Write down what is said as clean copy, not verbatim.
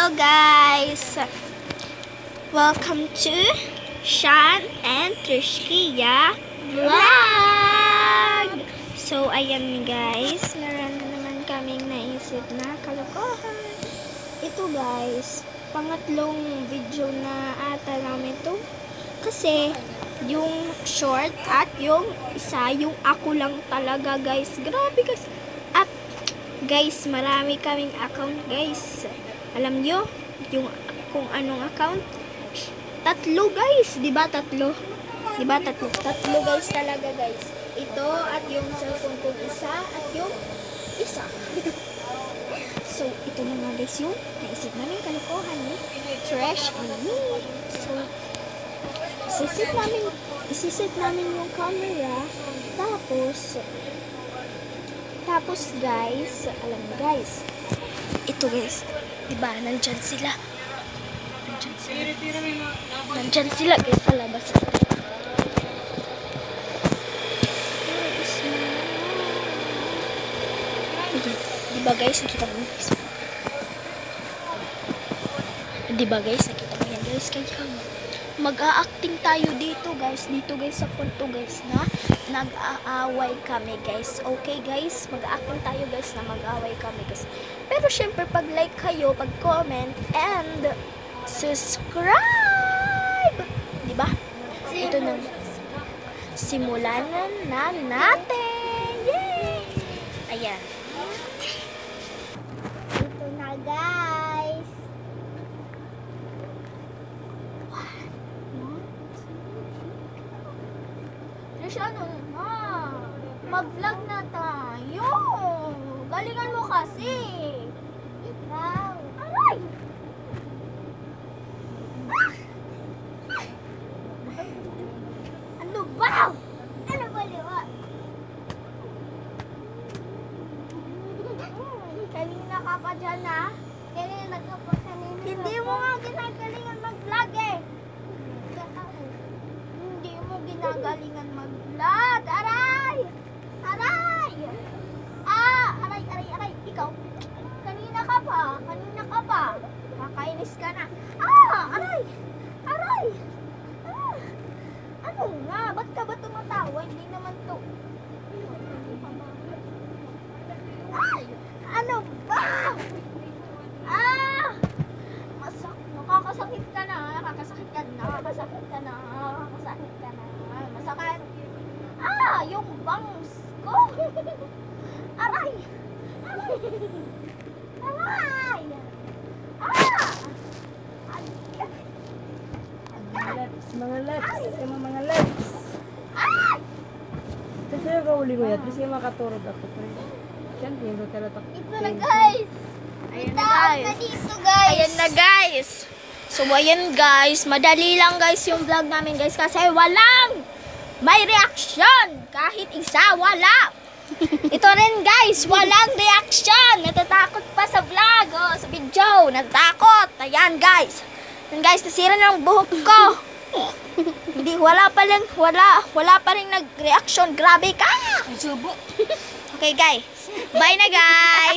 Hello guys! Welcome to Sean and Trishkia Vlog! So ayan guys, meron na naman kaming naisip na kalokohan. Ito guys, pangatlong video na ata namin to. Kasi yung short at yung isa, yung ako lang talaga guys. Grabe guys. At guys, marami kaming account guys. Alam nyo, yung kung anong account? Tatlo guys, di ba tatlo? Di ba tatlo? Tatlo guys talaga guys. Ito at yung cellphone kong isa at yung isa. So, ito na nga guys yung naisip namin kalokohan ni Trish and me. So, isisit namin yung camera. Tapos guys, alam mo guys, ito guys, diba, nandyan sila guys sa labas. Diba guys, nakita mo guys, diba guys, nakita mo yan guys, kaya mag-a-acting tayo dito guys sa punto guys na nag-aaway kami guys. Okay guys, mag-a-acting tayo guys na mag-aaway kami guys. Pero syempre pag like kayo, pag comment and subscribe, di ba? Ito na, simulan na natin. Yay! Ayan. Ito na guys. Ano na? Mag-vlog na tayo. Galingan mo kasi. Ikaw. Aray! Ano ba? Ano ba liwa? Kanina ka pa dyan ha? Kanina ka pa kanina. Hindi mo nga ginagalingan mag-vlog eh. Hindi mo ginagalingan mag-vlog. Aray! Aray! Aray! Ikaw. Kanina ka pa. Kakainis ka na. Aray! Ano nga? Ba't ka ba tumatawa? Hindi naman to. Ano ba? Nakakasakit ka na. Masakit. Yung bangs ko. Aray! Mga lips. Kasi yung uli ko yan, kasi makaturog ako. Siyempre, yung talatak. Ito na guys. Ayan na guys. So ayan guys, madali lang guys yung vlog namin guys kasi may reaction. Kahit isa, wala. Ito rin guys, walang reaction. Natatakot pa sa vlog, sa video. Natatakot. Ayan guys. Ayan guys, nasira na ang buhok ko. Hindi, wala pa rin nag-reaction. Grabe ka. Okay guys. Bye na guys.